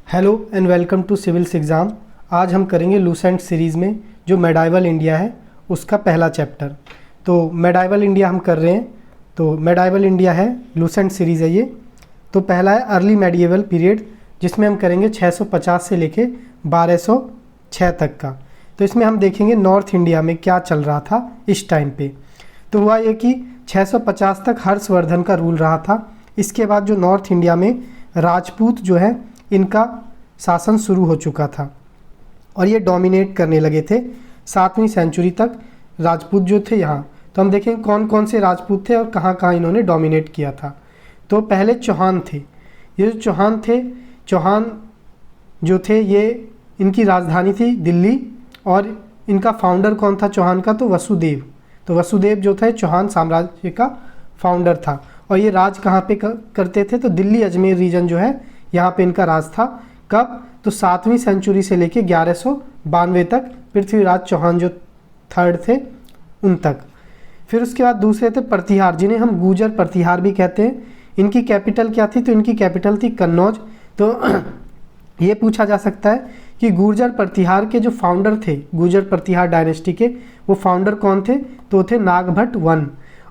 Hello and welcome to civils exam. आज हम करेंगे लूसेंट सीरीज़ में जो मेडाइवल इंडिया है उसका पहला चैप्टर। तो मेडाइवल इंडिया हम कर रहे हैं। तो मेडाइवल इंडिया है, लूसेंट सीरीज़ है ये। तो पहला है अर्ली मेडिएवल पीरियड, जिसमें हम करेंगे 650 से लेके 1206 तक का। तो इसमें हम देखेंगे नॉर्थ इंडिया में क्या चल रहा था इस टाइम पे। तो हुआ ये कि 650 तक हर्षवर्धन का रूल रहा था। इसके बाद जो नॉर्थ इंडिया में राजपूत जो है इनका शासन शुरू हो चुका था और ये डोमिनेट करने लगे थे 7वीं सेंचुरी तक। राजपूत जो थे यहाँ, तो हम देखेंगे कौन कौन से राजपूत थे और कहाँ कहाँ इन्होंने डोमिनेट किया था। तो पहले चौहान थे। ये जो चौहान थे, चौहान जो थे ये इनकी राजधानी थी दिल्ली, और इनका फाउंडर कौन था चौहान का? तो वसुदेव। तो वसुदेव जो था चौहान साम्राज्य का फाउंडर था। और ये राज कहाँ पे करते थे? तो दिल्ली अजमेर रीजन जो है यहाँ पे इनका राज था। कब? तो 7वीं सेंचुरी से लेके 1192 तक पृथ्वीराज चौहान जो थर्ड थे उन तक। फिर उसके बाद दूसरे थे प्रतिहार, जिन्हें हम गुर्जर प्रतिहार भी कहते हैं। इनकी कैपिटल क्या थी? तो इनकी कैपिटल थी कन्नौज। तो ये पूछा जा सकता है कि गुर्जर प्रतिहार के जो फाउंडर थे, गुर्जर प्रतिहार डायनेस्टी के, वो फाउंडर कौन थे? तो थे नागभट्ट वन।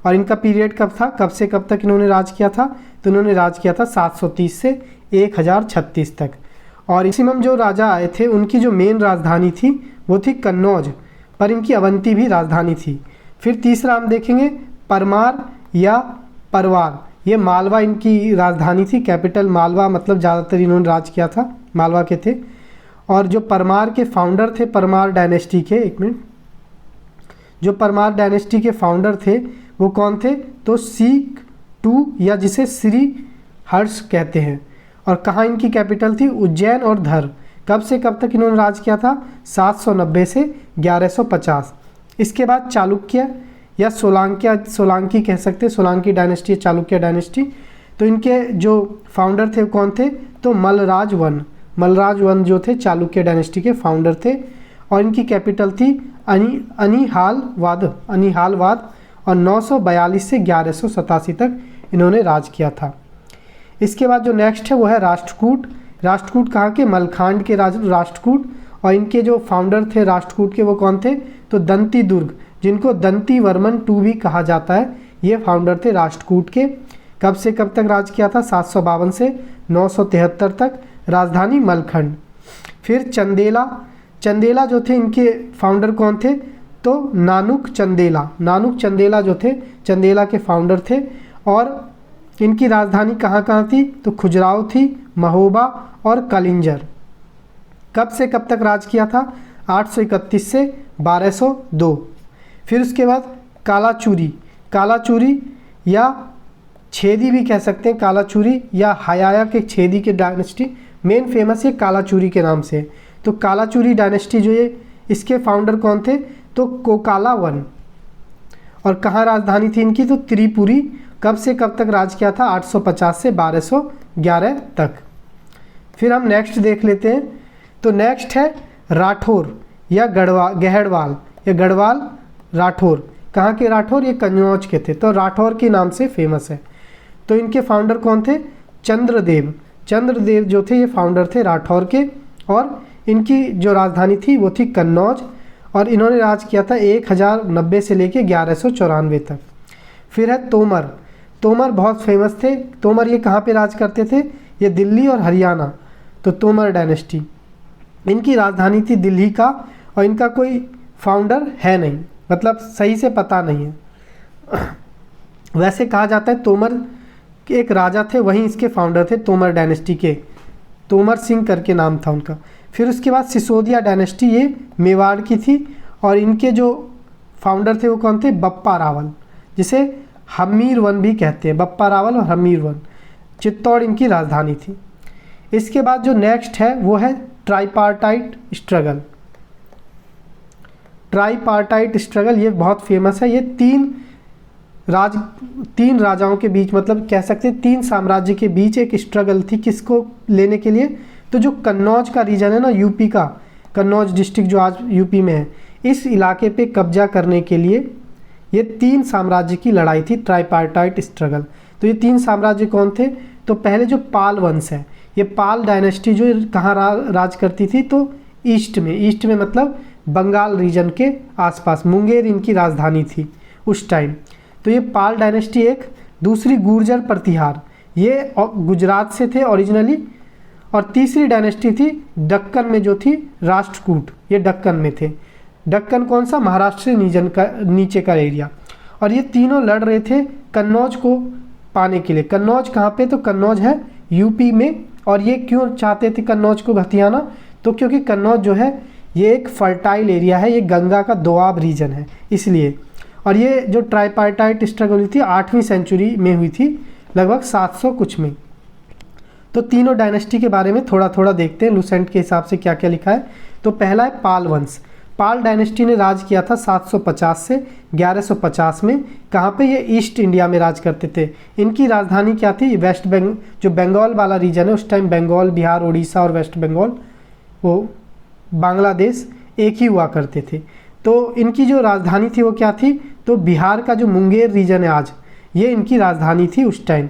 और इनका पीरियड कब था? कब से कब तक इन्होंने राज किया था? तो इन्होंने राज किया था 730 से 1036 तक। और मैक्सिमम जो राजा आए थे उनकी जो मेन राजधानी थी वो थी कन्नौज, पर इनकी अवंती भी राजधानी थी। फिर तीसरा हम देखेंगे परमार या परवार। ये मालवा इनकी राजधानी थी, कैपिटल मालवा, मतलब ज़्यादातर इन्होंने राज किया था, मालवा के थे। और जो परमार के फाउंडर थे परमार डायनेस्टी के, एक मिनट, जो परमार डायनेस्टी के फाउंडर थे वो कौन थे? तो सीक टू, या जिसे श्री हर्ष कहते हैं। और कहाँ इनकी कैपिटल थी? उज्जैन और धर। कब से कब तक इन्होंने राज किया था? 790 से 1150। इसके बाद चालुक्य या सोलांकी कह सकते हैं, सोलांकी डायनेस्टी, चालुक्य डायनेस्टी। तो इनके जो फाउंडर थे कौन थे? तो मलराज वन। मलराज वन जो थे चालुक्य डायनेस्टी के फाउंडर थे। और इनकी कैपिटल थी अनिहालवाद। और 942 से 1187 तक इन्होंने राज किया था। इसके बाद जो नेक्स्ट है वो है राष्ट्रकूट। राष्ट्रकूट कहाँ के? मलखांड के राष्ट्रकूट। और इनके जो फाउंडर थे राष्ट्रकूट के वो कौन थे? तो दंती दुर्ग, जिनको दंती वर्मन टू भी कहा जाता है, ये फाउंडर थे राष्ट्रकूट के। कब से कब तक राज किया था? 752 से 973 तक, राजधानी मलखंड। फिर चंदेला। चंदेला जो थे इनके फाउंडर कौन थे? तो नानुक चंदेला। नानुक चंदेला जो थे चंदेला के फाउंडर थे। और इनकी राजधानी कहाँ कहाँ थी? तो खुजराहो थी, महोबा और कलिंजर। कब से कब तक राज किया था? 831 से 1202। फिर उसके बाद कालाचूरी। कालाचूरी या छेदी भी कह सकते हैं, कालाचूरी या हयाया के छेदी के डायनेस्टी मेन फेमस ये कालाचूरी के नाम से। तो कालाचूरी डायनेस्टी जो ये, इसके फाउंडर कौन थे? तो कोकाला वन। और कहाँ राजधानी थी इनकी? तो त्रिपुरी। कब से कब तक राज किया था? 850 से 1211 तक। फिर हम नेक्स्ट देख लेते हैं। तो नेक्स्ट है राठौर या गहड़वाल या गढ़वाल राठौर। कहाँ के राठौर? ये कन्नौज के थे, तो राठौर के नाम से फेमस है। तो इनके फाउंडर कौन थे? चंद्रदेव। चंद्रदेव जो थे ये फाउंडर थे राठौर के। और इनकी जो राजधानी थी वो थी कन्नौज। और इन्होंने राज किया था 1090 से लेके 1194 तक। फिर है तोमर। तोमर बहुत फेमस थे। तोमर ये कहाँ पे राज करते थे? ये दिल्ली और हरियाणा। तो तोमर डायनेस्टी, इनकी राजधानी थी दिल्ली का। और इनका कोई फाउंडर है नहीं, मतलब सही से पता नहीं है। वैसे कहा जाता है तोमर एक राजा थे, वहीं इसके फाउंडर थे तोमर डायनेस्टी के, तोमर सिंह करके नाम था उनका। फिर उसके बाद सिसोदिया डायनेस्टी, ये मेवाड़ की थी। और इनके जो फाउंडर थे वो कौन थे? बप्पा रावल, जिसे हमीर वन भी कहते हैं। बप्पा रावल और हमीर वन। चित्तौड़ इनकी राजधानी थी। इसके बाद जो नेक्स्ट है वो है ट्राइपार्टाइट स्ट्रगल। ट्राइपार्टाइट स्ट्रगल ये बहुत फेमस है। ये तीन राजाओं के बीच, मतलब कह सकते हैं 3 साम्राज्य के बीच एक स्ट्रगल थी। किसको लेने के लिए? तो जो कन्नौज का रीजन है ना, यूपी का कन्नौज डिस्ट्रिक्ट जो आज यूपी में है, इस इलाके पे कब्जा करने के लिए ये 3 साम्राज्य की लड़ाई थी, ट्राइपार्टाइट स्ट्रगल। तो ये 3 साम्राज्य कौन थे? तो पहले जो पाल वंश है, ये पाल डायनेस्टी जो कहाँ राज करती थी, तो ईस्ट में मतलब बंगाल रीजन के आसपास, मुंगेर इनकी राजधानी थी उस टाइम। तो ये पाल डायनेस्टी एक। दूसरी गुर्जर प्रतिहार, ये गुजरात से थे ओरिजिनली। और तीसरी डायनेस्टी थी दक्कन में जो थी राष्ट्रकूट, ये दक्कन में थे। दक्कन कौन सा, महाराष्ट्र नीचे का एरिया। और ये तीनों लड़ रहे थे कन्नौज को पाने के लिए। कन्नौज कहाँ पे, तो कन्नौज है यूपी में। और ये क्यों चाहते थे कन्नौज को हथियाना, तो क्योंकि कन्नौज जो है ये एक फर्टाइल एरिया है, ये गंगा का दोआब रीजन है इसलिए। और ये जो ट्राइपार्टाइट स्ट्रगल हुई थी 8वीं सेंचुरी में हुई थी, लगभग 700 कुछ में। तो तीनों डायनेस्टी के बारे में थोड़ा थोड़ा देखते हैं लूसेंट के हिसाब से क्या क्या लिखा है। तो पहला है पाल वंश। पाल डायनेस्टी ने राज किया था 750 से 1150 में। कहाँ पे, ये ईस्ट इंडिया में राज करते थे। इनकी राजधानी क्या थी, वेस्ट जो बंगाल वाला रीजन है उस टाइम, बंगाल, बिहार, उड़ीसा और वेस्ट बंगाल, वो बांग्लादेश एक ही हुआ करते थे। तो इनकी जो राजधानी थी वो क्या थी, तो बिहार का जो मुंगेर रीजन है आज, ये इनकी राजधानी थी उस टाइम।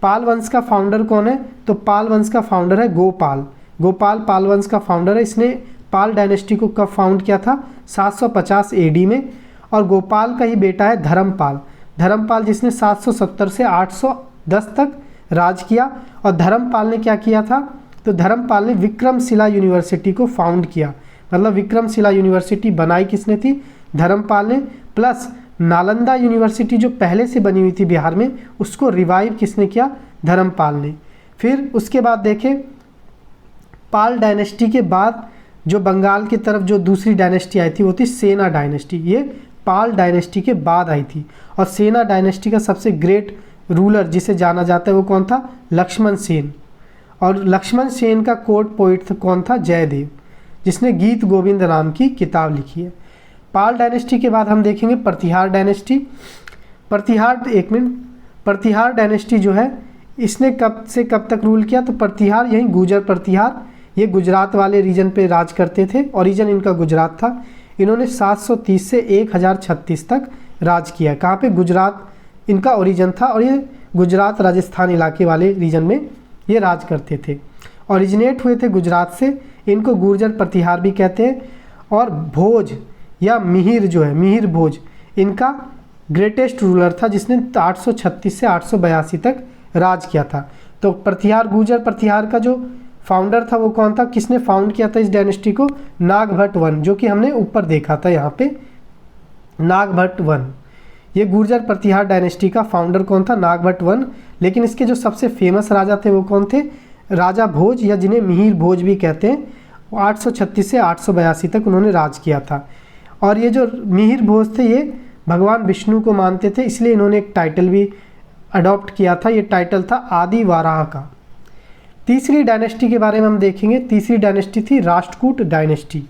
पाल वंश का फाउंडर कौन है, तो पाल वंश का फाउंडर है गोपाल। गोपाल पाल वंश का फाउंडर है। इसने पाल डायनेस्टी को कब फाउंड किया था, 750 एडी में। और गोपाल का ही बेटा है धर्मपाल। धर्मपाल जिसने 770 से 810 तक राज किया। और धर्मपाल ने क्या किया था, तो धर्मपाल ने विक्रमशिला यूनिवर्सिटी को फाउंड किया। मतलब विक्रमशिला यूनिवर्सिटी बनाई किसने थी, धर्मपाल ने। प्लस नालंदा यूनिवर्सिटी जो पहले से बनी हुई थी बिहार में, उसको रिवाइव किसने किया, धर्मपाल ने। फिर उसके बाद देखें, पाल डायनेस्टी के बाद जो बंगाल की तरफ जो दूसरी डायनेस्टी आई थी वो थी सेना डायनेस्टी। ये पाल डायनेस्टी के बाद आई थी। और सेना डायनेस्टी का सबसे ग्रेट रूलर जिसे जाना जाता है वो कौन था, लक्ष्मण सेन। और लक्ष्मण सेन का कोर्ट पोइट कौन था, जयदेव, जिसने गीत गोविंद नाम की किताब लिखी है। पाल डायनेस्टी के बाद हम देखेंगे प्रतिहार डायनेस्टी। प्रतिहार डायनेस्टी जो है इसने कब से कब तक रूल किया, तो प्रतिहार यही गुर्जर प्रतिहार, ये गुजरात वाले रीजन पे राज करते थे। ओरिजिन इनका गुजरात था। इन्होंने 730 से 1036 तक राज किया। कहाँ पे, गुजरात इनका ओरिजिन था। और ये गुजरात राजस्थान इलाके वाले रीजन में ये राज करते थे। ओरिजिनेट हुए थे गुजरात से। इनको गुर्जर प्रतिहार भी कहते हैं। और भोज या मिहिर जो है, मिहिर भोज, इनका ग्रेटेस्ट रूलर था जिसने 836 से 882 तक राज किया था। तो प्रतिहार, गुर्जर प्रतिहार का जो फाउंडर था वो कौन था, किसने फाउंड किया था इस डायनेस्टी को, नागभट्ट वन, जो कि हमने ऊपर देखा था यहाँ पे, नागभट्ट वन। ये गुर्जर प्रतिहार डायनेस्टी का फाउंडर कौन था, नागभट्ट वन। लेकिन इसके जो सबसे फेमस राजा थे वो कौन थे, राजा भोज, या जिन्हें मिहिर भोज भी कहते हैं। 836 से 882 तक उन्होंने राज किया था। और ये जो मिहिर भोज थे ये भगवान विष्णु को मानते थे, इसलिए इन्होंने एक टाइटल भी अडॉप्ट किया था। ये टाइटल था आदि वाराह का। तीसरी डायनेस्टी के बारे में हम देखेंगे। तीसरी डायनेस्टी थी राष्ट्रकूट डायनेस्टी।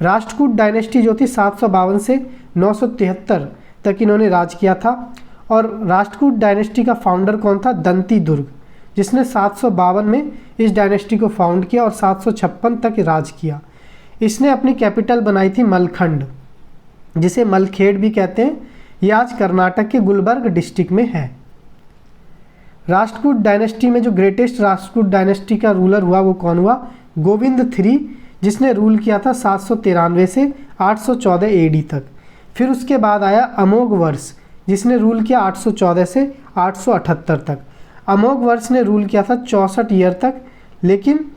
राष्ट्रकूट डायनेस्टी जो थी 752 से 973 तक इन्होंने राज किया था। और राष्ट्रकूट डायनेस्टी का फाउंडर कौन था, दंती दुर्ग, जिसने 752 में इस डायनेस्टी को फाउंड किया और 756 तक राज किया। इसने अपनी कैपिटल बनाई थी मलखंड, जिसे मलखेड़ भी कहते हैं। ये आज कर्नाटक के गुलबर्ग डिस्ट्रिक्ट में है। राष्ट्रकूट डायनेस्टी में जो ग्रेटेस्ट राष्ट्रकूट डायनेस्टी का रूलर हुआ वो कौन हुआ, गोविंद III, जिसने रूल किया था 793 से 814 एडी तक। फिर उसके बाद आया अमोघ वर्ष, जिसने रूल किया 814 से 878 तक। अमोघ वर्ष ने रूल किया था 64 ईयर तक, लेकिन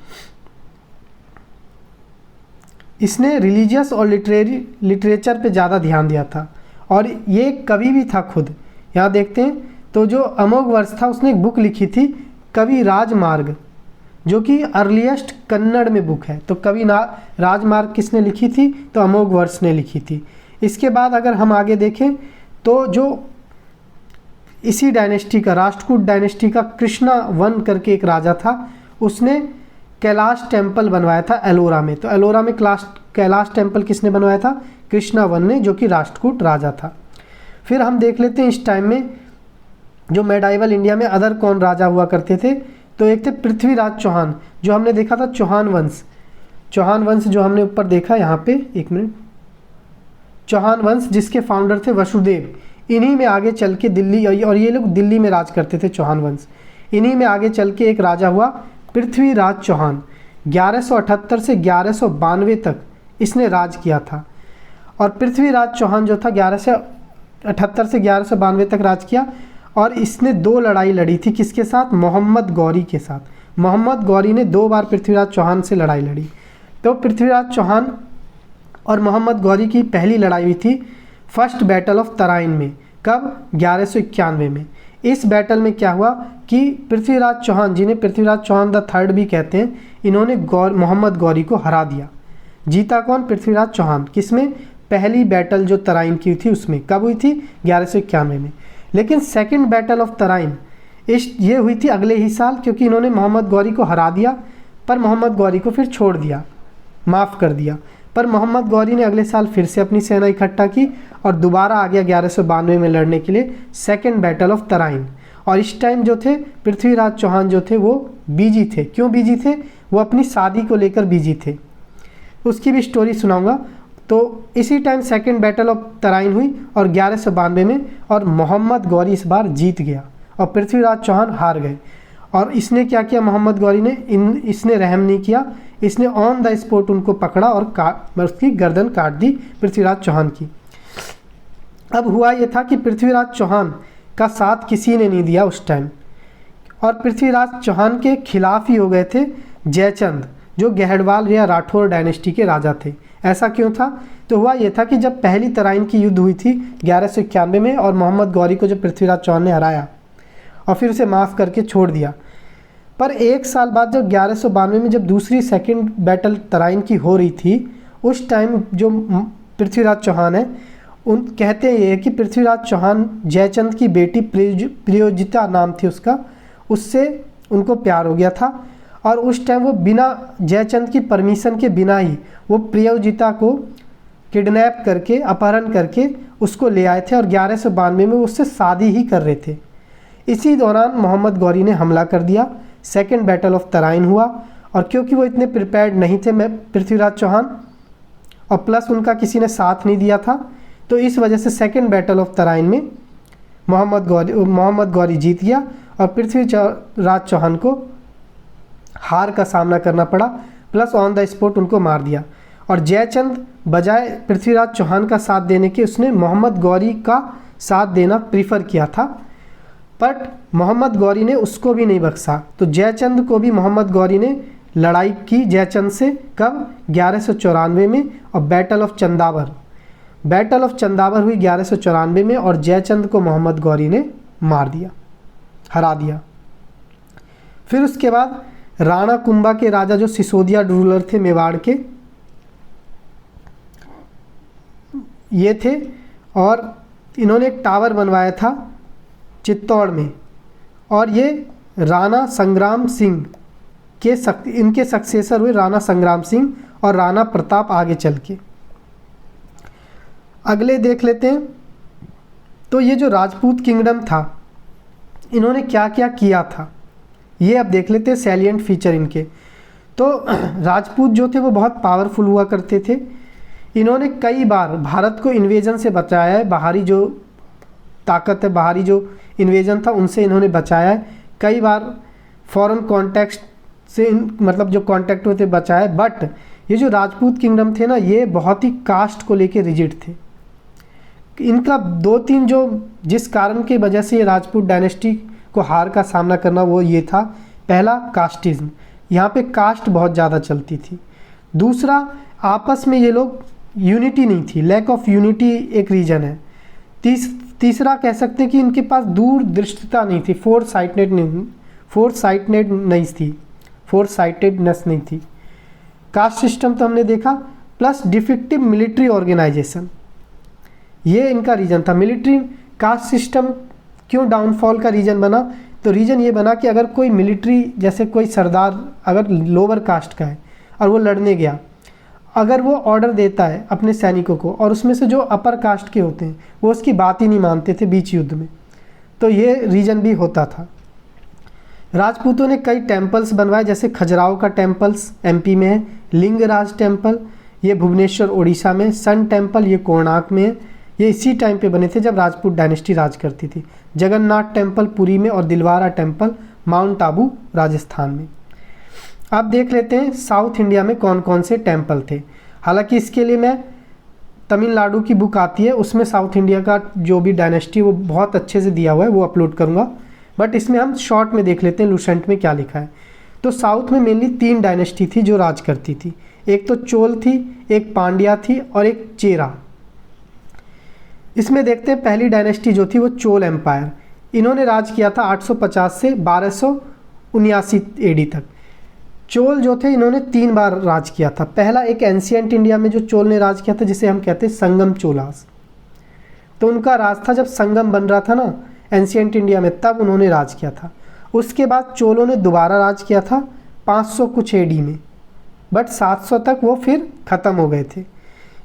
इसने रिलीजियस और लिटरेचर पे ज़्यादा ध्यान दिया था। और ये कवि भी था खुद। यहाँ देखते हैं, तो जो अमोघ वर्ष था उसने एक बुक लिखी थी कवि राजमार्ग, जो कि अर्लीस्ट कन्नड़ में बुक है। तो कवि राजमार्ग किसने लिखी थी, तो अमोघ वर्ष ने लिखी थी। इसके बाद अगर हम आगे देखें तो जो इसी डायनेस्टी का, राष्ट्रकूट डायनेस्टी का कृष्णा वन करके एक राजा था, उसने कैलाश टेम्पल बनवाया था एलोरा में। तो एलोरा में कैलाश टेम्पल किसने बनवाया था, कृष्णा वन ने, जो कि राष्ट्रकूट राजा था। फिर हम देख लेते हैं इस टाइम में जो मेडाइवल इंडिया में अदर कौन राजा हुआ करते थे। तो एक थे पृथ्वीराज चौहान, जो हमने देखा था चौहान वंश। चौहान वंश जो हमने ऊपर देखा यहाँ पे, एक मिनट, चौहान वंश जिसके फाउंडर थे वसुदेव। इन्हीं में आगे चल के दिल्ली, और ये लोग दिल्ली में राज करते थे, चौहान वंश। इन्हीं में आगे चल के एक राजा हुआ पृथ्वीराज चौहान 1178 से 1192 तक इसने राज किया था। और पृथ्वीराज चौहान जो था 1178 से 1192 तक राज किया, और इसने 2 लड़ाई लड़ी थी किसके साथ? मोहम्मद गौरी के साथ। मोहम्मद गौरी ने 2 बार पृथ्वीराज चौहान से लड़ाई लड़ी। तो पृथ्वीराज चौहान और मोहम्मद गौरी की पहली लड़ाई हुई थी फर्स्ट बैटल ऑफ तराइन में। कब? 1191 में। इस बैटल में क्या हुआ कि पृथ्वीराज चौहान, जिन्हें पृथ्वीराज चौहान द थर्ड भी कहते हैं, इन्होंने मोहम्मद गौरी को हरा दिया। जीता कौन? पृथ्वीराज चौहान। किसमें? पहली बैटल जो तराइन की थी उसमें। कब हुई थी? 1191 में। लेकिन सेकंड बैटल ऑफ तराइन ये हुई थी अगले ही साल, क्योंकि इन्होंने मोहम्मद गौरी को हरा दिया, पर मोहम्मद गौरी को फिर छोड़ दिया, माफ़ कर दिया। पर मोहम्मद गौरी ने अगले साल फिर से अपनी सेना इकट्ठा की और दोबारा आ गया 1192 में लड़ने के लिए सेकंड बैटल ऑफ तराइन। और इस टाइम जो थे पृथ्वीराज चौहान जो थे वो बिजी थे। क्यों बिजी थे? वो अपनी शादी को लेकर बिजी थे, उसकी भी स्टोरी सुनाऊंगा। तो इसी time second battle of Tarain हुई और 1192 में, और मोहम्मद गौरी इस बार जीत गया और पृथ्वीराज चौहान हार गए। और इसने क्या किया? मोहम्मद गौरी ने इसने रहम नहीं किया, इसने ऑन द स्पॉट उनको पकड़ा और उसकी गर्दन काट दी पृथ्वीराज चौहान की। अब हुआ ये था कि पृथ्वीराज चौहान का साथ किसी ने नहीं दिया उस टाइम, और पृथ्वीराज चौहान के खिलाफ ही हो गए थे जयचंद, जो गहड़वाल या राठौर डायनेस्टी के राजा थे। ऐसा क्यों था? तो हुआ ये था कि जब पहली तराइन की युद्ध हुई थी 1191 में, और मोहम्मद गौरी को जब पृथ्वीराज चौहान ने हराया और फिर उसे माफ़ करके छोड़ दिया, पर 1 साल बाद जब 1192 में जब दूसरी सेकंड बैटल तराइन की हो रही थी, उस टाइम जो पृथ्वीराज चौहान है, उन कहते हैं ये कि पृथ्वीराज चौहान जयचंद की बेटी प्रियोजिता नाम थी उसका, उससे उनको प्यार हो गया था। और उस टाइम वो बिना जयचंद की परमिशन के बिना ही वो प्रियोजिता को किडनैप करके, अपहरण करके उसको ले आए थे और 1192 में वो उससे शादी ही कर रहे थे। इसी दौरान मोहम्मद गौरी ने हमला कर दिया, सेकंड बैटल ऑफ तराइन हुआ, और क्योंकि वो इतने प्रिपेयर्ड नहीं थे पृथ्वीराज चौहान, और प्लस उनका किसी ने साथ नहीं दिया था, तो इस वजह से सेकंड बैटल ऑफ तराइन में मोहम्मद गौरी जीत गया और पृथ्वीराज चौहान को हार का सामना करना पड़ा, प्लस ऑन द स्पॉट उनको मार दिया। और जयचंद बजाय पृथ्वीराज चौहान का साथ देने के उसने मोहम्मद गौरी का साथ देना प्रीफर किया था, बट मोहम्मद गौरी ने उसको भी नहीं बख्शा। तो जयचंद को भी मोहम्मद गौरी ने लड़ाई की जयचंद से। कब? 1194 में। और बैटल ऑफ चंदावर हुई 1194 में, और जयचंद को मोहम्मद गौरी ने मार दिया, हरा दिया। फिर उसके बाद राणा कुंभा के राजा जो सिसोदिया रूलर थे मेवाड़ के, ये थे, और इन्होंने एक टावर बनवाया था चित्तौड़ में, और ये राणा संग्राम सिंह के इनके सक्सेसर हुए राणा संग्राम सिंह और राणा प्रताप आगे चल के। अगले देख लेते हैं। तो ये जो राजपूत किंगडम था, इन्होंने क्या क्या किया था ये अब देख लेते हैं, सैलिएंट फीचर इनके। तो राजपूत जो थे वो बहुत पावरफुल हुआ करते थे। इन्होंने कई बार भारत को इन्वेजन से बचाया है, बाहरी जो ताकत है, बाहरी जो इन्वेजन था उनसे इन्होंने बचाया है। कई बार फॉरेन कॉन्टेक्ट से मतलब जो कॉन्टेक्ट होते बचाया है। बट ये जो राजपूत किंगडम थे ना, ये बहुत ही कास्ट को लेके रिजिड थे। इनका 2-3 जो जिस कारण की वजह से ये राजपूत डायनेस्टी को हार का सामना करना, वो ये था, पहला कास्टिज्म, यहाँ पे कास्ट बहुत ज़्यादा चलती थी। दूसरा, आपस में ये लोग यूनिटी नहीं थी, लैक ऑफ यूनिटी एक रीज़न है। तीसरा कह सकते हैं कि इनके पास दूरदृष्टिता नहीं थी, फोरसाइटेडनेस नहीं थी। कास्ट सिस्टम तो हमने देखा, प्लस डिफेक्टिव मिलिट्री ऑर्गेनाइजेशन, ये इनका रीज़न था। मिलिट्री कास्ट सिस्टम क्यों डाउनफॉल का रीज़न बना? तो रीज़न ये बना कि अगर कोई मिलिट्री, जैसे कोई सरदार अगर लोअर कास्ट का है और वो लड़ने गया, अगर वो ऑर्डर देता है अपने सैनिकों को और उसमें से जो अपर कास्ट के होते हैं वो उसकी बात ही नहीं मानते थे बीच युद्ध में, तो ये रीज़न भी होता था। राजपूतों ने कई टेम्पल्स बनवाए, जैसे खजुराहो का टेम्पल्स एमपी में है, लिंगराज टेम्पल ये भुवनेश्वर उड़ीसा में, सन टेम्पल ये कोणार्क में है, ये इसी टाइम पे बने थे जब राजपूत डायनेस्टी राज करती थी। जगन्नाथ टेम्पल पुरी में और दिलवारा टेम्पल माउंट आबू राजस्थान में। आप देख लेते हैं साउथ इंडिया में कौन कौन से टेम्पल थे। हालांकि इसके लिए मैं तमिलनाडु की बुक आती है, उसमें साउथ इंडिया का जो भी डायनेस्टी वो बहुत अच्छे से दिया हुआ है, वो अपलोड करूँगा, बट इसमें हम शॉर्ट में देख लेते हैं लूसेंट में क्या लिखा है। तो साउथ में मेनली 3 डायनेस्टी थी जो राज करती थी। एक तो चोल थी, एक पांड्या थी और एक चेरा। इसमें देखते हैं पहली डायनेस्टी जो थी वो चोल एम्पायर। इन्होंने राज किया था 850 से 1279 एडी तक। चोल जो थे इन्होंने 3 बार राज किया था। पहला एक एंशियंट इंडिया में जो चोल ने राज किया था जिसे हम कहते हैं संगम चोलास। तो उनका राज था जब संगम बन रहा था ना एंशियंट इंडिया में, तब उन्होंने राज किया था। उसके बाद चोलों ने दोबारा राज किया था 500 कुछ एडी में, बट 700 तक वो फिर ख़त्म हो गए थे।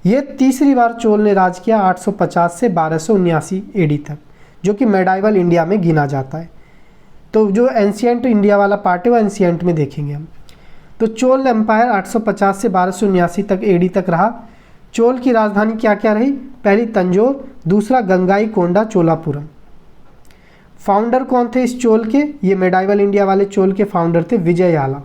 ये तीसरी बार चोल ने राज किया 850 से 1279 एडी तक, जो कि मेडाइवल इंडिया में गिना जाता है। तो जो एंशियंट इंडिया वाला पार्ट है वो एंशियंट में देखेंगे हम। तो चोल एम्पायर 850 से 1279 तक एडी तक रहा। चोल की राजधानी क्या क्या रही? पहली तंजौर, दूसरा गंगाईकोंडा चोलापुरम। फाउंडर कौन थे इस चोल के? ये मेडाइवल इंडिया वाले चोल के फाउंडर थे विजययाला।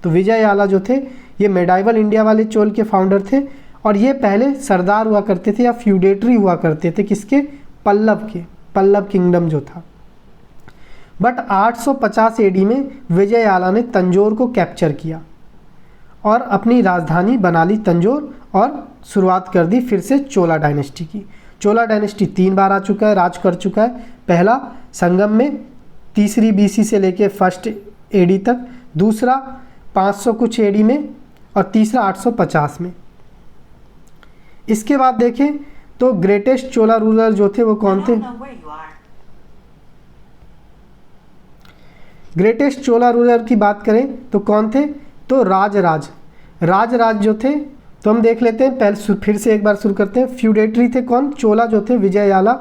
तो विजययाला जो थे ये मेडाइवल इंडिया वाले चोल के फाउंडर थे, और ये पहले सरदार हुआ करते थे या फ्यूडेटरी हुआ करते थे किसके? पल्लव के, पल्लव किंगडम जो था। बट 850 एडी में विजययाला ने तंजौर को कैप्चर किया और अपनी राजधानी बना ली तंजौर, और शुरुआत कर दी फिर से चोला डायनेस्टी की। चोला डायनेस्टी 3 बार आ चुका है, राज कर चुका है। पहला संगम में 3री BC से लेके 1st एडी तक, दूसरा 500 कुछ एडी में, और तीसरा 850 में। इसके बाद देखें तो ग्रेटेस्ट चोला रूलर जो थे वो कौन थे? ग्रेटेस्ट चोला रूलर की बात करें तो कौन थे? तो राजराज जो थे, तो हम देख लेते हैं। पहले फिर से एक बार शुरू करते हैं। फ्यूडेटरी थे कौन? चोला जो थे विजययाला,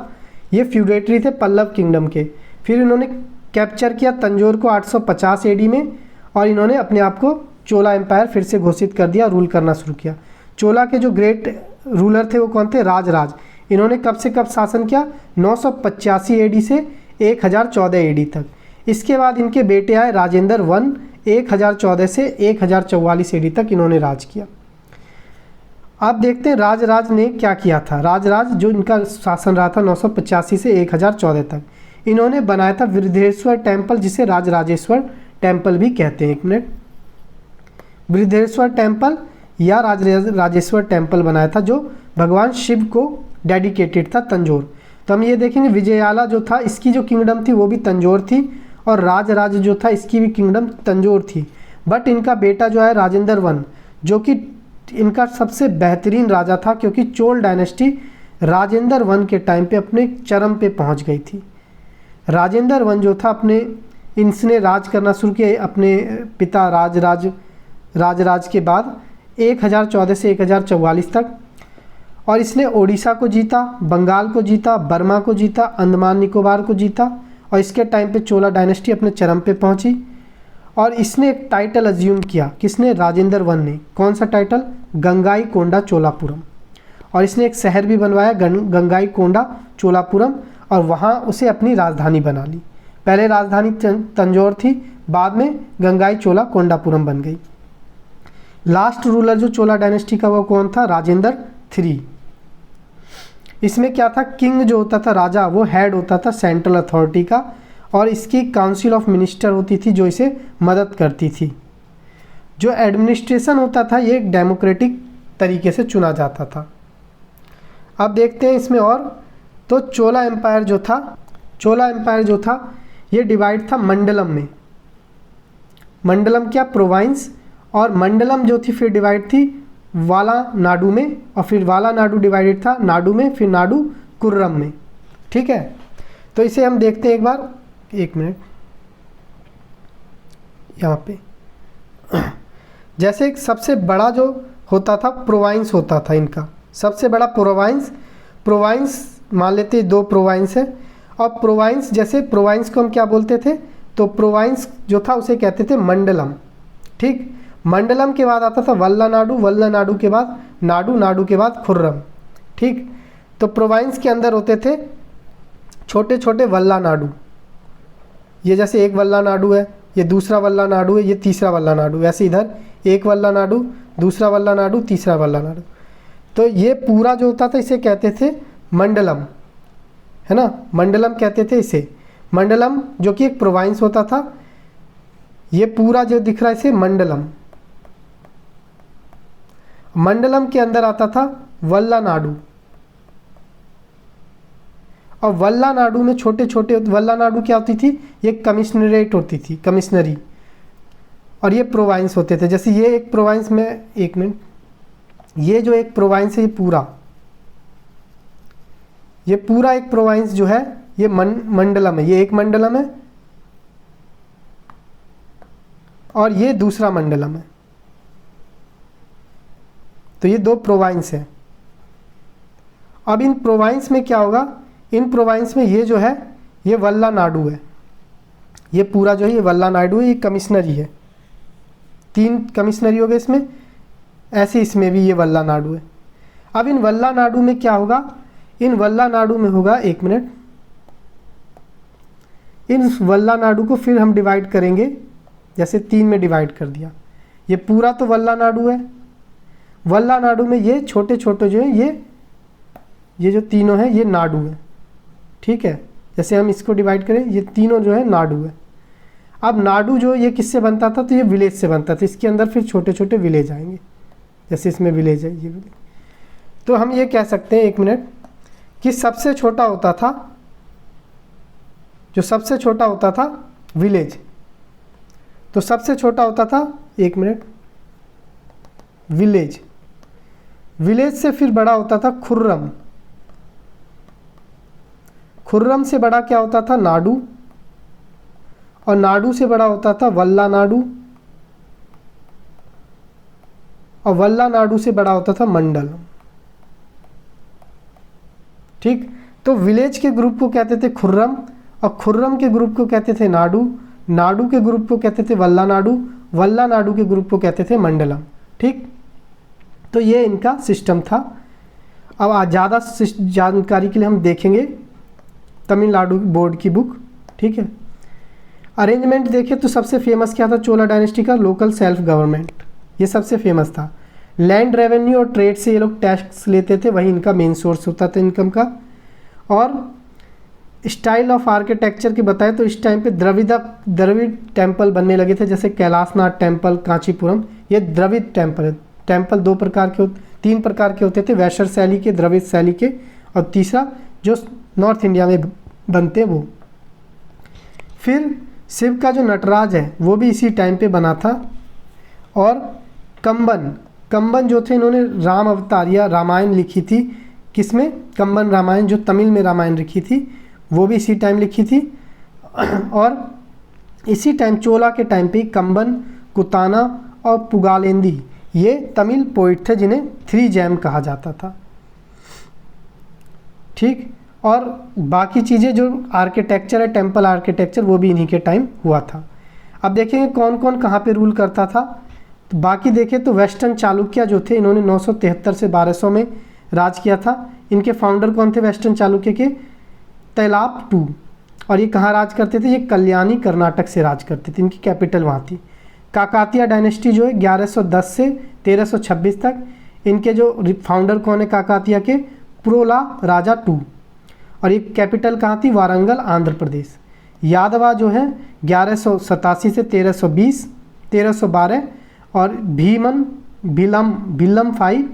ये फ्यूडेटरी थे पल्लव किंगडम के। फिर इन्होंने कैप्चर किया तंजौर को 850 एडी में, और इन्होंने अपने आप को चोला एम्पायर फिर से घोषित कर दिया, रूल करना शुरू किया। चोला के जो ग्रेट रूलर थे वो कौन थे? राजराज। इन्होंने कब से कब शासन किया? 985 एडी से 1014 एडी तक। इसके बाद इनके बेटे आए राजेंद्र वन, 1014 से 1044 एडी तक इन्होंने राज किया। आप देखते हैं राजराज ने क्या किया था। राजराज जो इनका शासन रहा था 985 से 1014 तक, इन्होंने बनाया था वृद्धेश्वर टेम्पल, जिसे राजराजेश्वर टेम्पल भी कहते हैं। 1 मिनट, वृद्धेश्वर टेम्पल या राजराजेश्वर टेम्पल बनाया था जो भगवान शिव को डेडिकेटेड था तंजौर। तो हम ये देखेंगे विजययाला जो था इसकी जो किंगडम थी वो भी तंजौर थी, और राजराज जो था इसकी भी किंगडम तंजौर थी। बट इनका बेटा जो है राजेंद्र वन, जो कि इनका सबसे बेहतरीन राजा था, क्योंकि चोल डायनेस्टी राजेंद्र वन के टाइम पे अपने चरम पे पहुंच गई थी। राजेंद्र वन जो था इसने राज करना शुरू किया अपने पिता राजराज के बाद 1014 से 1044 तक, और इसने ओडिशा को जीता, बंगाल को जीता, बर्मा को जीता, अंडमान निकोबार को जीता, और इसके टाइम पे चोला डायनेस्टी अपने चरम पे पहुंची। और इसने एक टाइटल अज्यूम किया, किसने? राजेंद्र वन ने। कौन सा टाइटल? गंगाईकोंडा चोलापुरम। और इसने एक शहर भी बनवाया गंगाईकोंडा चोलापुरम, और वहाँ उसे अपनी राजधानी बना ली। पहले राजधानी तंजौर थी, बाद में गंगाई चोला कोंडापुरम बन गई। लास्ट रूलर जो चोला डायनेस्टी का वो कौन था? राजेंद्र 3। इसमें क्या था? किंग जो होता था, राजा, वो हेड होता था सेंट्रल अथॉरिटी का, और इसकी काउंसिल ऑफ मिनिस्टर होती थी जो इसे मदद करती थी। जो एडमिनिस्ट्रेशन होता था ये एक डेमोक्रेटिक तरीके से चुना जाता था। अब देखते हैं इसमें और, तो चोला एम्पायर जो था ये डिवाइड था मंडलम में। मंडलम क्या? प्रोविंस। और मंडलम जो थी फिर डिवाइड थी वाला नाडु में, और फिर वाला नाडु डिवाइडेड था नाडु में, फिर नाडु कुर्रम में। ठीक है, तो इसे हम देखते हैं एक बार। 1 मिनट, यहाँ पे जैसे सबसे बड़ा जो होता था प्रोविंस होता था इनका, सबसे बड़ा प्रोविंस मान लेते 2 प्रोविंस है। और प्रोविंस, जैसे प्रोविंस को हम क्या बोलते थे? तो प्रोविंस जो था उसे कहते थे मंडलम। ठीक, मंडलम के बाद आता था वल्ला नाडु के बाद नाडु के बाद खुर्रम। ठीक, तो प्रोविंस के अंदर होते थे छोटे छोटे वल्ला नाडु। ये जैसे एक वल्ला नाडु है, ये दूसरा वल्ला नाडु है, ये तीसरा वल्ला नाडु, ऐसे इधर एक वल्ला नाडु, दूसरा वल्ला नाडु, तीसरा वल्ला नाडु। तो ये पूरा जो होता था इसे कहते थे मंडलम, है ना, मंडलम कहते थे इसे। मंडलम जो कि एक प्रोविंस होता था, ये पूरा जो दिख रहा है इसे मंडलम। मंडलम के अंदर आता था वल्ला नाडु, और वल्ला नाडु में छोटे छोटे, वल्ला नाडु क्या होती थी, ये कमिश्नरेट होती थी, कमिश्नरी, और ये प्रोविंस होते थे। जैसे ये एक प्रोविंस में, एक मिनट, ये जो एक प्रोविंस है, ये पूरा एक प्रोविंस जो है ये मंडलम है, ये एक मंडलम है और ये दूसरा मंडलम है। तो ये दो प्रोविंस है। अब इन प्रोविंस में क्या होगा, इन प्रोविंस में ये जो है ये वल्ला नाडु है, ये पूरा जो है ये वल्ला नाडु है, ये कमिश्नरी है, 3 कमिश्नरी हो गए इसमें, ऐसे इसमें भी ये वल्ला नाडु है। अब इन वल्ला नाडु में क्या होगा, इन वल्ला नाडु में होगा, एक मिनट, इन वल्ला नाडु को फिर हम डिवाइड करेंगे, जैसे 3 में डिवाइड कर दिया। ये पूरा तो वल्ला नाडु है, वल्ला नाडु में ये छोटे छोटे जो है ये जो तीनों हैं ये नाडु है, ठीक है। जैसे हम इसको डिवाइड करें, ये तीनों जो है नाडु है। अब नाडु जो ये किससे बनता था, तो ये विलेज से बनता था, इसके अंदर फिर छोटे छोटे विलेज आएंगे, जैसे इसमें विलेज है, ये विलेज। तो हम ये कह सकते हैं, एक मिनट, कि सबसे छोटा होता था, जो सबसे छोटा होता था विलेज, तो सबसे छोटा होता था, एक मिनट, विलेज, विलेज से फिर बड़ा होता था खुर्रम, खुर्रम से बड़ा क्या होता था, नाडु, और नाडु से बड़ा होता था वल्ला नाडु, और वल्ला नाडु से बड़ा होता था मंडल, ठीक। तो विलेज के ग्रुप को कहते थे खुर्रम, और खुर्रम के ग्रुप को कहते थे नाडु, नाडु के ग्रुप को कहते थे वल्ला नाडु, वल्ला नाडु के ग्रुप को कहते थे मंडलम, ठीक। तो ये इनका सिस्टम था। अब ज़्यादा जानकारी के लिए हम देखेंगे तमिलनाडु बोर्ड की बुक, ठीक है। अरेंजमेंट देखें तो सबसे फेमस क्या था चोला डायनेस्टी का, लोकल सेल्फ गवर्नमेंट, ये सबसे फेमस था। लैंड रेवेन्यू और ट्रेड से ये लोग टैक्स लेते थे, वही इनका मेन सोर्स होता था इनकम का। और स्टाइल ऑफ आर्किटेक्चर की बताएं तो इस टाइम पे द्रविड़ टेम्पल बनने लगे थे, जैसे कैलाशनाथ टेम्पल कांचीपुरम, ये द्रविड़ टेम्पल है। टेम्पल 3 प्रकार के होते थे, वैश्य शैली के, द्रविड़ शैली के, और तीसरा जो नॉर्थ इंडिया में बनते हैं वो। फिर शिव का जो नटराज है वो भी इसी टाइम पे बना था। और कंबन जो थे, इन्होंने राम अवतार या रामायण लिखी थी, किसमें, कंबन रामायण, जो तमिल में रामायण लिखी थी वो भी इसी टाइम लिखी थी। और इसी टाइम चोला के टाइम पे कंबन, कुताना और पुगालेंदी ये तमिल पोइट थे, जिन्हें 3 जैम कहा जाता था, ठीक। और बाकी चीज़ें जो आर्किटेक्चर है, टेम्पल आर्किटेक्चर, वो भी इन्हीं के टाइम हुआ था। अब देखेंगे कौन कौन कहाँ पे रूल करता था। तो बाकी देखें तो वेस्टर्न चालुक्य जो थे, इन्होंने 973 से 1200 में राज किया था। इनके फाउंडर कौन थे वेस्टर्न चालुक्य के, तैलाप टू। और ये कहाँ राज करते थे, ये कल्याणी कर्नाटक से राज करते थे, इनकी कैपिटल वहाँ थी। काकातिया डायनेस्टी जो है 1110 से 1326 तक, इनके जो फाउंडर कौन है काकातिया के, प्रोला राजा टू। और ये कैपिटल कहाँ थी, वारंगल, आंध्र प्रदेश। यादवा जो है 1187 से 1320, 1312। और भिलम 5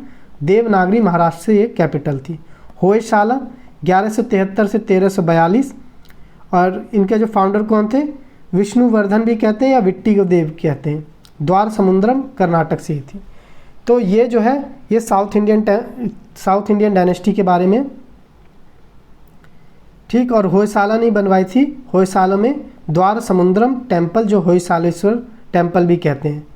देवनागरी महाराष्ट्र से ये कैपिटल थी। होयसाला 1173 से 1342। और इनके जो फाउंडर कौन थे, विष्णुवर्धन भी कहते हैं या विट्टिगदेव कहते हैं, द्वार समुद्रम कर्नाटक से ही थी। तो ये जो है ये साउथ इंडियन डायनेस्टी के बारे में, ठीक। और होयसाला नहीं बनवाई थी, होयसाला में द्वार समुद्रम टेम्पल, जो होयसालेश्वर टेम्पल भी कहते हैं,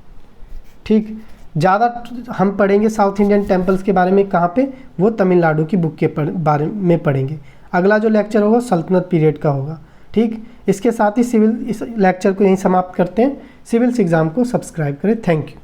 ठीक। ज़्यादा हम पढ़ेंगे साउथ इंडियन टेम्पल्स के बारे में कहाँ पे, वो तमिलनाडु की बुक के बारे में पढ़ेंगे। अगला जो लेक्चर होगा सल्तनत पीरियड का होगा, ठीक। इसके साथ ही इस लेक्चर को यहीं समाप्त करते हैं। सिविल्स एग्ज़ाम को सब्सक्राइब करें। Thank you.